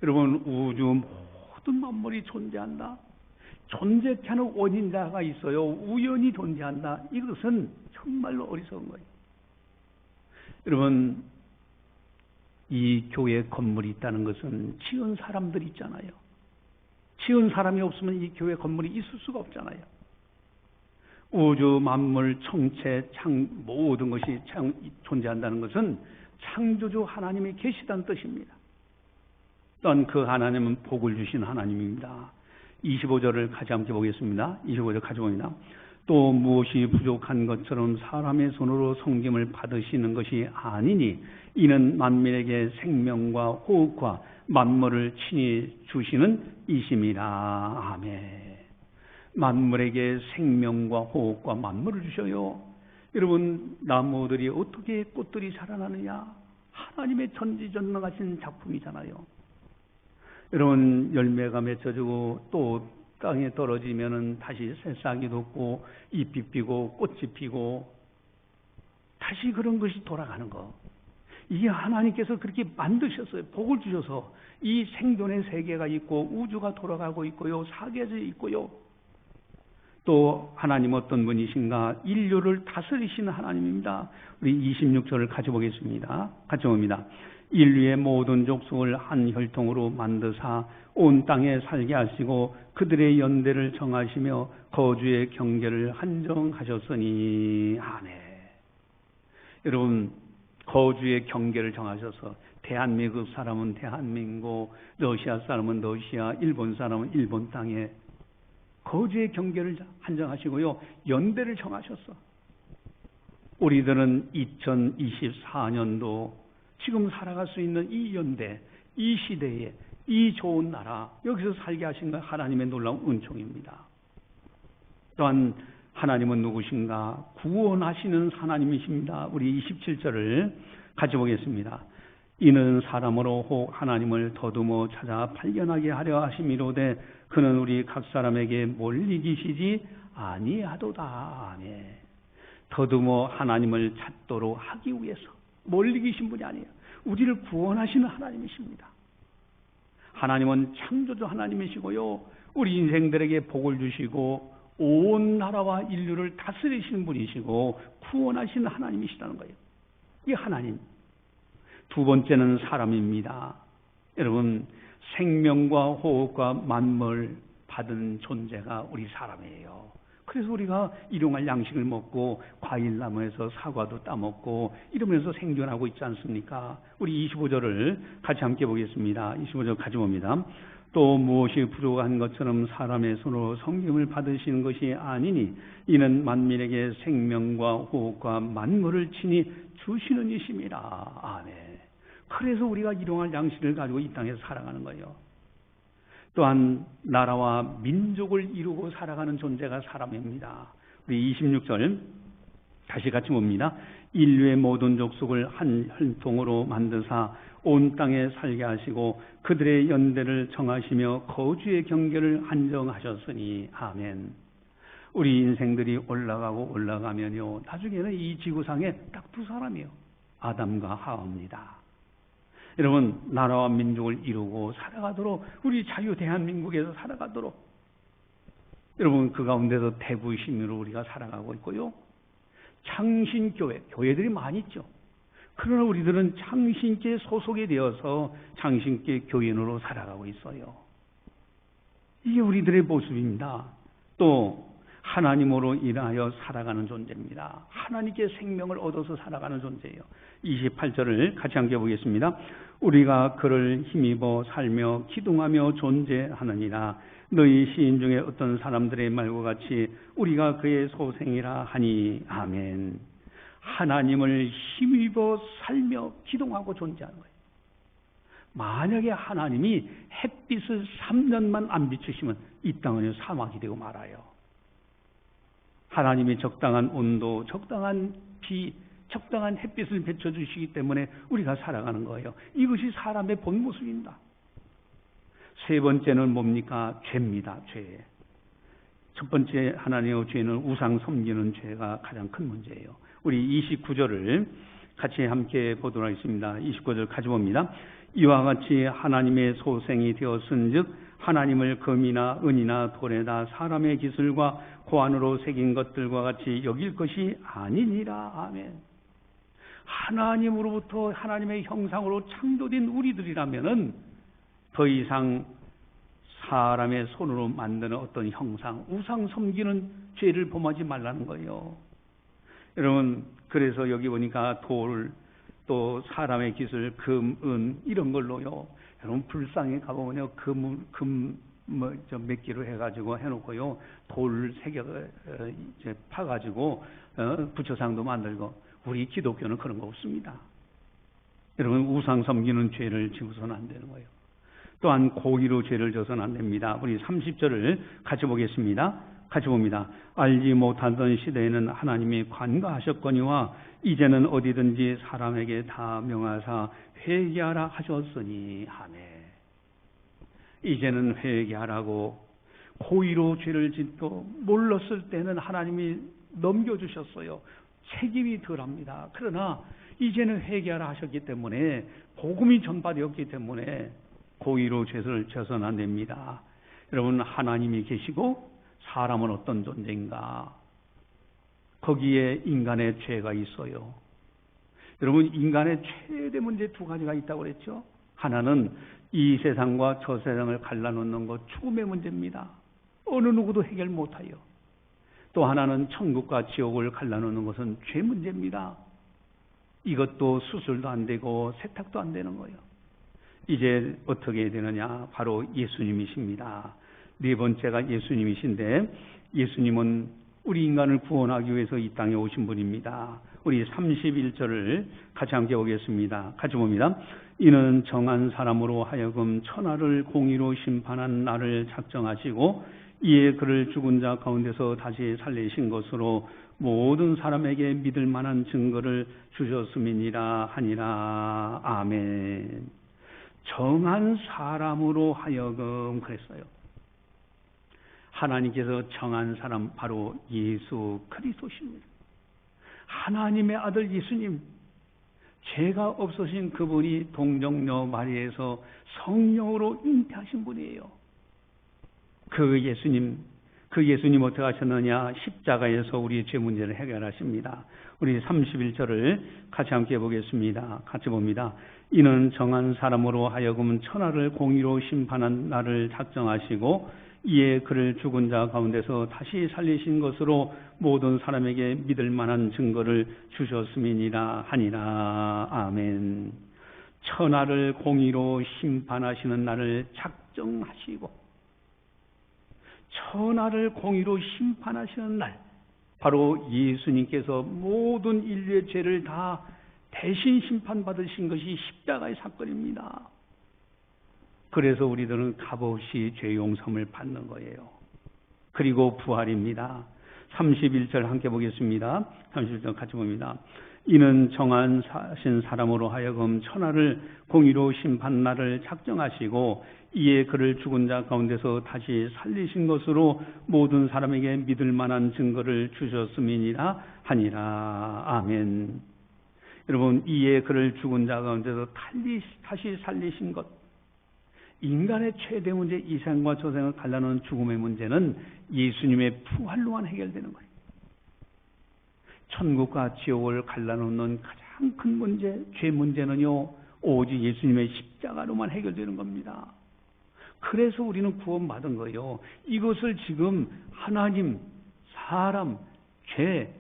여러분, 우주 모든 만물이 존재한다. 존재케 하는 원인자가 있어요. 우연히 존재한다. 이것은 정말로 어리석은 거예요. 여러분, 이 교회 건물이 있다는 것은 지은 사람들이 있잖아요. 지은 사람이 없으면 이 교회 건물이 있을 수가 없잖아요. 우주 만물 청체 모든 것이 존재한다는 것은 창조주 하나님이 계시다는 뜻입니다. 또한 그 하나님은 복을 주신 하나님입니다. 25절을 같이 함께 보겠습니다. 25절 같이 봅니다. 또 무엇이 부족한 것처럼 사람의 손으로 섬김을 받으시는 것이 아니니 이는 만민에게 생명과 호흡과 만물을 친히 주시는 이심이라. 아멘. 만물에게 생명과 호흡과 만물을 주셔요. 여러분, 나무들이 어떻게 꽃들이 자라나느냐? 하나님의 전지전능하신 작품이잖아요. 여러분, 열매가 맺혀지고 또 땅에 떨어지면은 다시 새싹이 돋고 잎이 피고 꽃이 피고 다시 그런 것이 돌아가는 거. 이게 하나님께서 그렇게 만드셨어요. 복을 주셔서 이 생존의 세계가 있고 우주가 돌아가고 있고요. 사계절이 있고요. 또 하나님 어떤 분이신가? 인류를 다스리시는 하나님입니다. 우리 26절을 같이 보겠습니다. 같이 봅니다. 인류의 모든 족속을 한 혈통으로 만드사 온 땅에 살게 하시고 그들의 연대를 정하시며 거주의 경계를 한정하셨으니. 아멘. 여러분, 거주의 경계를 정하셔서 대한민국 사람은 대한민국, 러시아 사람은 러시아, 일본 사람은 일본 땅에 거주의 경계를 한정하시고요. 연대를 정하셨어. 우리들은 2024년도 지금 살아갈 수 있는 이 연대, 이 시대에 이 좋은 나라, 여기서 살게 하신 건 하나님의 놀라운 은총입니다. 또한 하나님은 누구신가? 구원하시는 하나님이십니다. 우리 27절을 같이 보겠습니다. 이는 사람으로 혹 하나님을 더듬어 찾아 발견하게 하려 하심이로되 그는 우리 각 사람에게 멀리 계시지 아니하도다. 아멘. 더듬어 하나님을 찾도록 하기 위해서 멀리 계신 분이 아니에요. 우리를 구원하시는 하나님이십니다. 하나님은 창조주 하나님이시고요. 우리 인생들에게 복을 주시고 온 나라와 인류를 다스리시는 분이시고 구원하시는 하나님이시라는 거예요. 이 하나님. 두 번째는 사람입니다. 여러분, 생명과 호흡과 만물 받은 존재가 우리 사람이에요. 그래서 우리가 일용할 양식을 먹고 과일나무에서 사과도 따먹고 이러면서 생존하고 있지 않습니까? 우리 25절을 같이 함께 보겠습니다. 25절 같이 봅니다. 또 무엇이 부족한 것처럼 사람의 손으로 섬김을 받으시는 것이 아니니 이는 만민에게 생명과 호흡과 만물을 친히 주시는 이심이라. 아멘. 그래서 우리가 일용할 양식을 가지고 이 땅에서 살아가는 거예요. 또한 나라와 민족을 이루고 살아가는 존재가 사람입니다. 우리 26절 다시 같이 봅니다. 인류의 모든 족속을 한 혈통으로 만드사 온 땅에 살게 하시고 그들의 연대를 정하시며 거주의 경계를 한정하셨으니. 아멘. 우리 인생들이 올라가면요, 나중에는 이 지구상에 딱 두 사람이에요. 아담과 하와입니다. 여러분, 나라와 민족을 이루고 살아가도록, 우리 자유 대한민국에서 살아가도록, 여러분, 그 가운데서 대구심으로 우리가 살아가고 있고요. 창신교회, 교회들이 많이 있죠. 그러나 우리들은 창신교회 소속이 되어서 창신교회 교인으로 살아가고 있어요. 이게 우리들의 모습입니다. 또 하나님으로 인하여 살아가는 존재입니다. 하나님께 생명을 얻어서 살아가는 존재예요. 28절을 같이 함께 보겠습니다. 우리가 그를 힘입어 살며 기둥하며 존재하느니라. 너희 시인 중에 어떤 사람들의 말과 같이 우리가 그의 소생이라 하니. 아멘. 하나님을 힘입어 살며 기둥하고 존재하는 거예요. 만약에 하나님이 햇빛을 3년만 안 비추시면 이 땅은 사막이 되고 말아요. 하나님이 적당한 온도, 적당한 비, 적당한 햇빛을 비춰주시기 때문에 우리가 살아가는 거예요. 이것이 사람의 본 모습입니다. 세 번째는 뭡니까? 죄입니다. 죄. 첫 번째 하나님의 죄는 우상 섬기는 죄가 가장 큰 문제예요. 우리 29절을 같이 함께 보도록 하겠습니다. 29절 같이 봅니다. 이와 같이 하나님의 소생이 되었은즉 하나님을 금이나 은이나 돌에다 사람의 기술과 고안으로 새긴 것들과 같이 여길 것이 아니니라. 아멘. 하나님으로부터 하나님의 형상으로 창조된 우리들이라면은 더 이상 사람의 손으로 만드는 어떤 형상, 우상 섬기는 죄를 범하지 말라는 거예요. 여러분, 그래서 여기 보니까 돌, 또 사람의 기술, 금, 은 이런 걸로요. 여러분 불상에 가보면요, 몇 개로 해가지고 해놓고요, 돌 새겨 이제 파가지고 부처상도 만들고. 우리 기독교는 그런 거 없습니다. 여러분, 우상 섬기는 죄를 지고서는 안 되는 거예요. 또한 고의로 죄를 져서는 안 됩니다. 우리 30절을 같이 보겠습니다. 같이 봅니다. 알지 못하던 시대에는 하나님이 관가하셨거니와 이제는 어디든지 사람에게 다 명하사 회개하라 하셨으니 하네. 이제는 회개하라고. 고의로 죄를 짓고 몰랐을 때는 하나님이 넘겨주셨어요. 책임이 덜합니다. 그러나 이제는 회개하라 하셨기 때문에, 복음이 전파되었기 때문에 고의로 죄를 져서는 안 됩니다. 여러분, 하나님이 계시고 사람은 어떤 존재인가? 거기에 인간의 죄가 있어요. 여러분, 인간의 최대 문제 두 가지가 있다고 그랬죠. 하나는 이 세상과 저 세상을 갈라놓는 것, 죽음의 문제입니다. 어느 누구도 해결 못해요. 또 하나는 천국과 지옥을 갈라놓는 것은 죄 문제입니다. 이것도 수술도 안 되고 세탁도 안 되는 거예요. 이제 어떻게 해야 되느냐? 바로 예수님이십니다. 네 번째가 예수님이신데, 예수님은 우리 인간을 구원하기 위해서 이 땅에 오신 분입니다. 우리 31절을 같이 함께 보겠습니다. 같이 봅니다. 이는 정한 사람으로 하여금 천하를 공의로 심판한 날을 작정하시고 이에 그를 죽은 자 가운데서 다시 살리신 것으로 모든 사람에게 믿을 만한 증거를 주셨음이니라 하니라. 아멘. 정한 사람으로 하여금 그랬어요. 하나님께서 정한 사람, 바로 예수 그리스도십니다. 하나님의 아들 예수님, 죄가 없으신 그분이 동정녀 마리아에서 성령으로 잉태하신 분이에요. 그 예수님 어떻게 하셨느냐? 십자가에서 우리의 죄 문제를 해결하십니다. 우리 31절을 같이 함께 보겠습니다. 같이 봅니다. 이는 정한 사람으로 하여금 천하를 공의로 심판한 날을 작정하시고 이에 그를 죽은 자 가운데서 다시 살리신 것으로 모든 사람에게 믿을 만한 증거를 주셨음이니라 하니라. 아멘. 천하를 공의로 심판하시는 날을 작정하시고, 천하를 공의로 심판하시는 날, 바로 예수님께서 모든 인류의 죄를 다 대신 심판받으신 것이 십자가의 사건입니다. 그래서 우리들은 값없이 죄 용서를 받는 거예요. 그리고 부활입니다. 31절 함께 보겠습니다. 31절 같이 봅니다. 이는 정하신 사람으로 하여금 천하를 공의로 심판 날을 작정하시고 이에 그를 죽은 자 가운데서 다시 살리신 것으로 모든 사람에게 믿을 만한 증거를 주셨음이니라 하니라. 아멘. 여러분, 이에 그를 죽은 자 가운데서 다시 살리신 것, 인간의 최대 문제, 이 생과 저 생을 갈라놓은 죽음의 문제는 예수님의 부활로만 해결되는 거예요. 천국과 지옥을 갈라놓는 가장 큰 문제, 죄 문제는요, 오직 예수님의 십자가로만 해결되는 겁니다. 그래서 우리는 구원받은 거예요. 이것을 지금 하나님, 사람, 죄,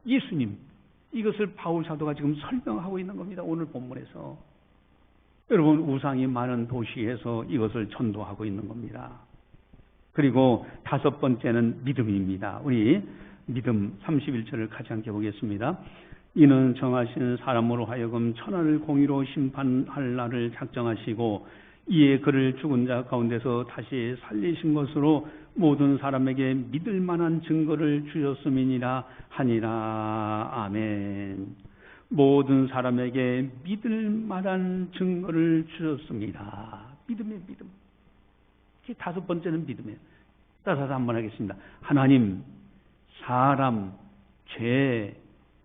예수님, 이것을 바울 사도가 지금 설명하고 있는 겁니다. 오늘 본문에서. 여러분, 우상이 많은 도시에서 이것을 전도하고 있는 겁니다. 그리고 다섯 번째는 믿음입니다. 우리 믿음 31절을 같이 함께 보겠습니다. 이는 정하신 사람으로 하여금 천하를 공의로 심판할 날을 작정하시고 이에 그를 죽은 자 가운데서 다시 살리신 것으로 모든 사람에게 믿을 만한 증거를 주셨음이니라 하니라. 아멘. 모든 사람에게 믿을 만한 증거를 주셨습니다. 믿음의 믿음. 다섯 번째는 믿음이에요. 따라서 한번 하겠습니다. 하나님, 사람, 죄,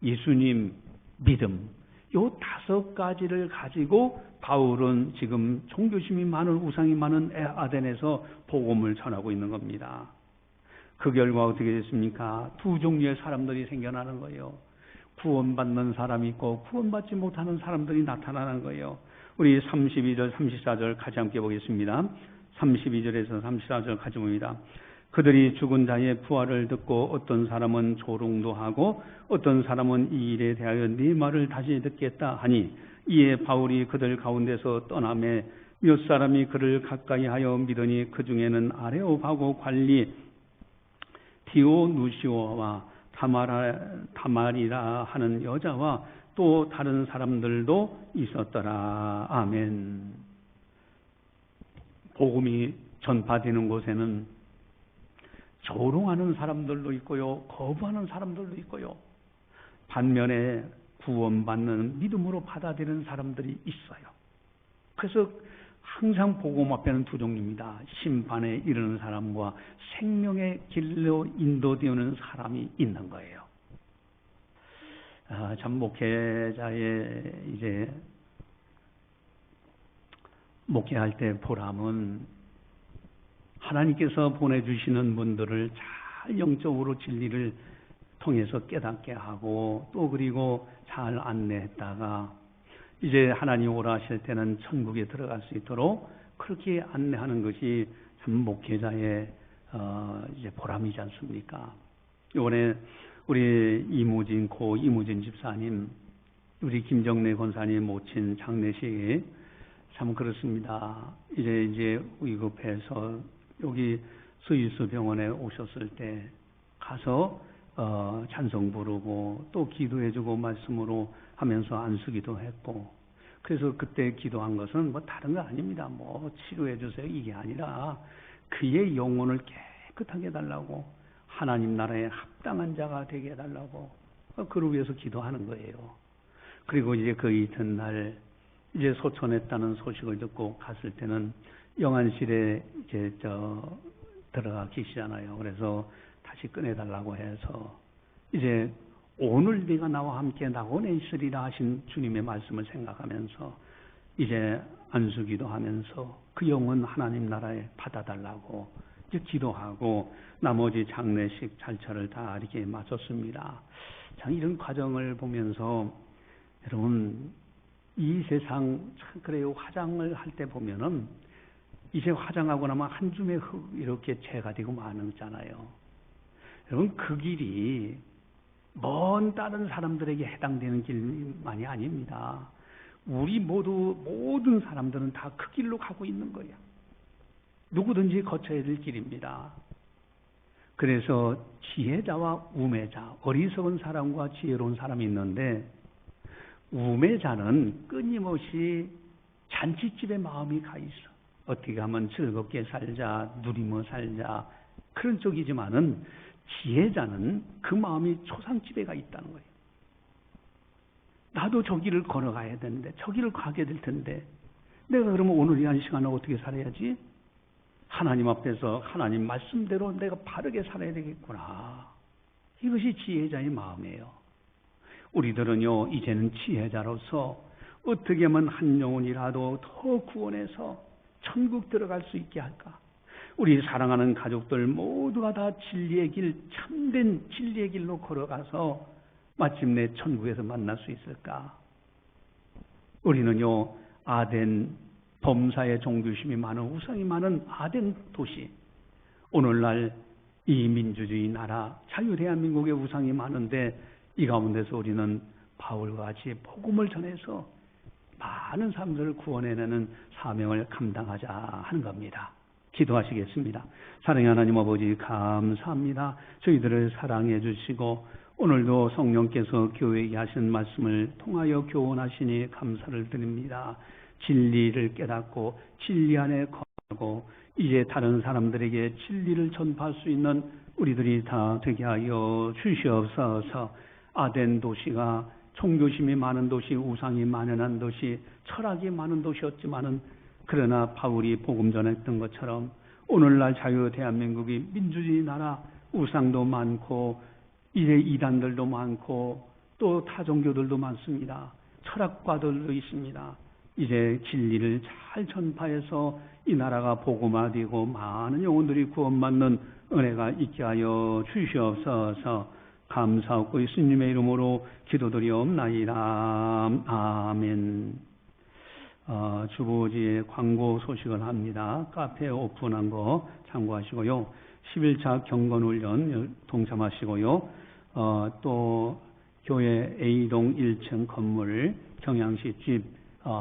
예수님, 믿음. 요 다섯 가지를 가지고 바울은 지금 종교심이 많은, 우상이 많은 아덴에서 복음을 전하고 있는 겁니다. 그 결과 어떻게 됐습니까? 두 종류의 사람들이 생겨나는 거예요. 구원받는 사람이 있고 구원받지 못하는 사람들이 나타나는 거예요. 우리 32절, 34절 같이 함께 보겠습니다. 32절에서 34절 같이 봅니다. 그들이 죽은 자의 부활을 듣고 어떤 사람은 조롱도 하고 어떤 사람은 이 일에 대하여 네 말을 다시 듣겠다 하니 이에 바울이 그들 가운데서 떠나매 몇 사람이 그를 가까이 하여 믿으니 그 중에는 아레오바고 관리 디오누시오와 다말이라 하는 여자와 또 다른 사람들도 있었더라. 아멘. 복음이 전파되는 곳에는 조롱하는 사람들도 있고요, 거부하는 사람들도 있고요, 반면에 구원받는 믿음으로 받아들이는 사람들이 있어요. 그래서 항상 복음 앞에는 두 종류입니다. 심판에 이르는 사람과 생명의 길로 인도되는 사람이 있는 거예요. 참 목회자의 이제 목회할 때 보람은 하나님께서 보내주시는 분들을 잘 영적으로 진리를 통해서 깨닫게 하고 또 그리고 잘 안내했다가 이제 하나님 오라 하실 때는 천국에 들어갈 수 있도록 그렇게 안내하는 것이 참 목회자의 이제 보람이지 않습니까? 이번에 우리 고 이무진 집사님, 우리 김정래 권사님 모친 장례식이 참 그렇습니다. 이제 위급해서 여기 스위스 병원에 오셨을 때 가서 찬송 부르고 또 기도해주고 말씀으로 하면서 안수기도 했고, 그래서 그때 기도한 것은 뭐 다른 거 아닙니다. 뭐 치료해주세요 이게 아니라 그의 영혼을 깨끗하게 해달라고, 하나님 나라에 합당한 자가 되게 해달라고 그를 위해서 기도하는 거예요. 그리고 이제 그 이튿날 이제 소천했다는 소식을 듣고 갔을 때는 영안실에 이제 들어가 계시잖아요. 그래서 다시 꺼내달라고 해서 이제 오늘 네가 나와 함께 낙원에 있으리라 하신 주님의 말씀을 생각하면서 이제 안수기도 하면서 그 영혼 하나님 나라에 받아달라고 이제 기도하고 나머지 장례식 절차를 다 이렇게 마쳤습니다. 참 이런 과정을 보면서 여러분 이 세상 참 그래요. 화장을 할 때 보면은 이제 화장하고 나면 한 줌의 흙 이렇게 채가 되고 많잖아요. 여러분 그 길이 먼 다른 사람들에게 해당되는 길만이 아닙니다. 우리 모든 사람들은 다 그 길로 가고 있는 거예요. 누구든지 거쳐야 될 길입니다. 그래서 지혜자와 우매자, 어리석은 사람과 지혜로운 사람이 있는데 우매자는 끊임없이 잔치집에 마음이 가 있어. 어떻게 하면 즐겁게 살자, 누리며 살자 그런 쪽이지만은 지혜자는 그 마음이 초상집에 가 있다는 거예요. 나도 저 길을 걸어가야 되는데, 저 길을 가게 될 텐데 내가 그러면 오늘 이 한 시간을 어떻게 살아야지? 하나님 앞에서 하나님 말씀대로 내가 바르게 살아야 되겠구나. 이것이 지혜자의 마음이에요. 우리들은요 이제는 지혜자로서 어떻게 하면 한 영혼이라도 더 구원해서 천국 들어갈 수 있게 할까? 우리 사랑하는 가족들 모두가 다 진리의 길, 참된 진리의 길로 걸어가서 마침내 천국에서 만날 수 있을까? 우리는요 아덴 범사의 종교심이 많은, 우상이 많은 아덴 도시, 오늘날 이 민주주의 나라 자유대한민국의 우상이 많은데 이 가운데서 우리는 바울과 같이 복음을 전해서 많은 사람들을 구원해내는 사명을 감당하자 하는 겁니다. 기도하시겠습니다. 사랑의 하나님 아버지 감사합니다. 저희들을 사랑해 주시고 오늘도 성령께서 교회에 하신 말씀을 통하여 교훈하시니 감사를 드립니다. 진리를 깨닫고 진리 안에 거하고 이제 다른 사람들에게 진리를 전파할 수 있는 우리들이 다 되게 하여 주시옵소서. 아덴 도시가 종교심이 많은 도시, 우상이 만연한 도시, 철학이 많은 도시였지만은 그러나 바울이 복음 전했던 것처럼 오늘날 자유 대한민국이 민주주의 나라, 우상도 많고 이제 이단들도 많고 또 타종교들도 많습니다. 철학과들도 있습니다. 이제 진리를 잘 전파해서 이 나라가 복음화되고 많은 영혼들이 구원받는 은혜가 있게 하여 주시옵소서. 감사하고 예수님의 이름으로 기도드리옵나이다. 아멘. 주보지에 광고 소식을 합니다. 카페 오픈한 거 참고하시고요. 11차 경건훈련 동참하시고요. 또 교회 A동 1층 건물 경양시 집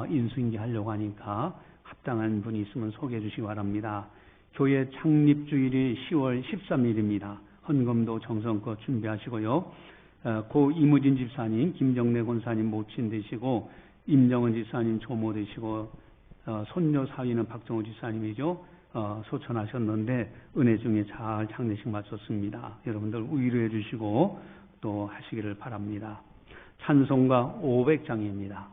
인수인계 하려고 하니까 합당한 분이 있으면 소개해 주시기 바랍니다. 교회 창립주일이 10월 13일입니다. 헌금도 정성껏 준비하시고요. 고 이무진 집사님, 김정래 권사님 모친 되시고 임정은 집사님 조모 되시고 손녀 사위는 박정우 집사님이죠. 소천하셨는데 은혜 중에 잘 장례식 마쳤습니다. 여러분들 위로해 주시고 또 하시기를 바랍니다. 찬송가 500장입니다.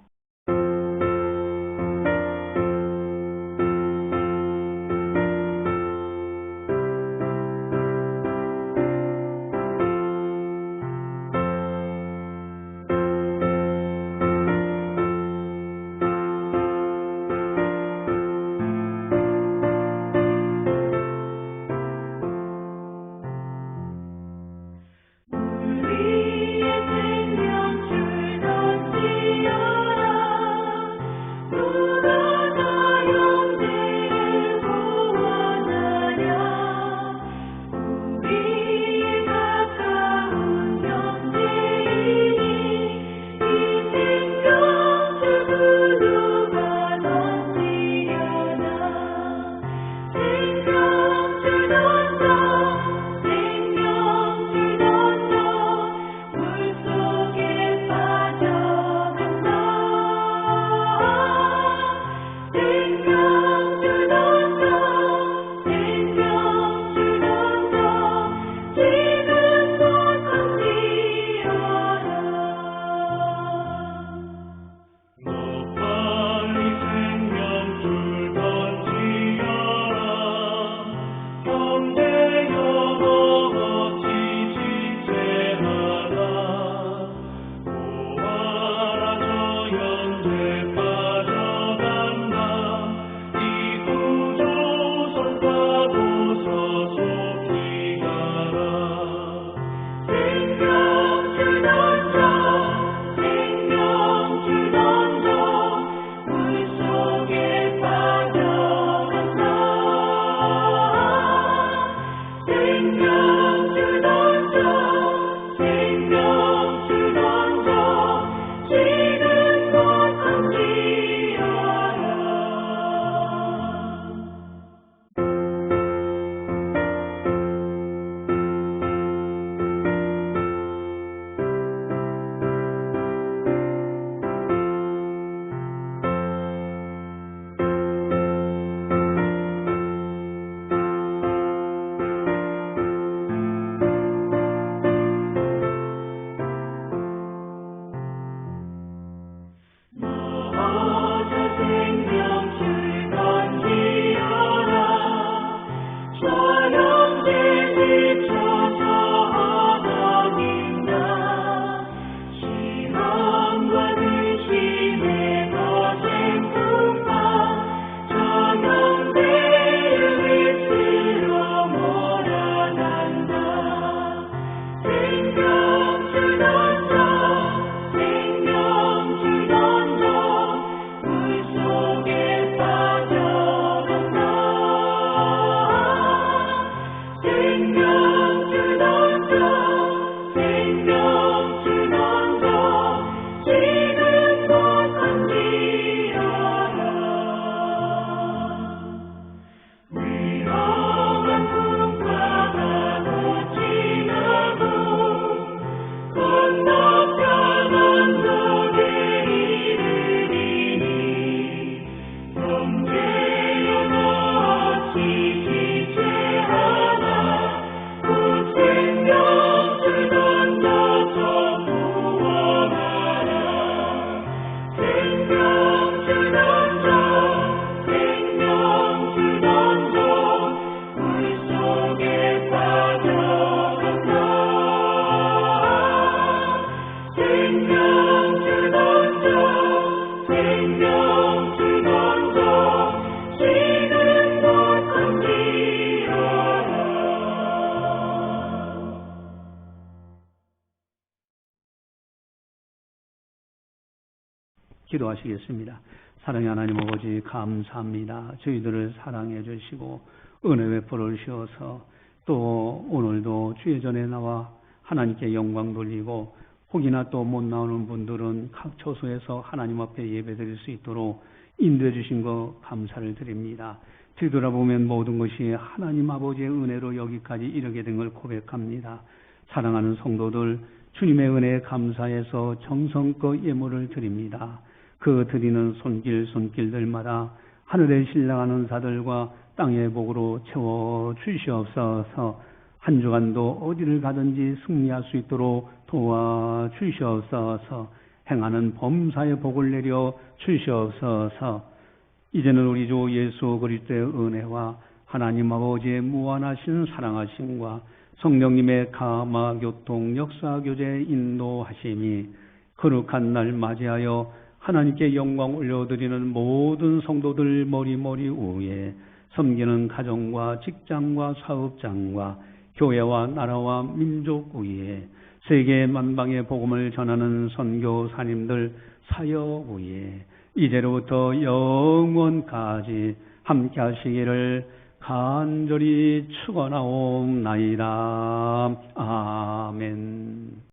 기도하시겠습니다. 사랑의 하나님 아버지 감사합니다. 저희들을 사랑해 주시고 은혜 베풀어 주셔서 또 오늘도 주의 전에 나와 하나님께 영광 돌리고 혹이나 또 못 나오는 분들은 각 처소에서 하나님 앞에 예배드릴 수 있도록 인도해 주신 것 감사를 드립니다. 뒤돌아보면 모든 것이 하나님 아버지의 은혜로 여기까지 이르게 된 걸 고백합니다. 사랑하는 성도들 주님의 은혜에 감사해서 정성껏 예물을 드립니다. 그 드리는 손길들마다 하늘에 신랑하는 자들과 땅의 복으로 채워 주시옵소서. 한 주간도 어디를 가든지 승리할 수 있도록 도와주시옵소서. 행하는 범사의 복을 내려 주시옵소서. 이제는 우리 주 예수 그리스도의 은혜와 하나님 아버지의 무한하신 사랑하심과 성령님의 감화 교통 역사 교제 인도하심이 거룩한 날 맞이하여 하나님께 영광 올려드리는 모든 성도들 머리 위에 섬기는 가정과 직장과 사업장과 교회와 나라와 민족 위에 세계 만방의 복음을 전하는 선교사님들 사역 위에 이제로부터 영원까지 함께 하시기를 간절히 축원하옵나이다. 아멘.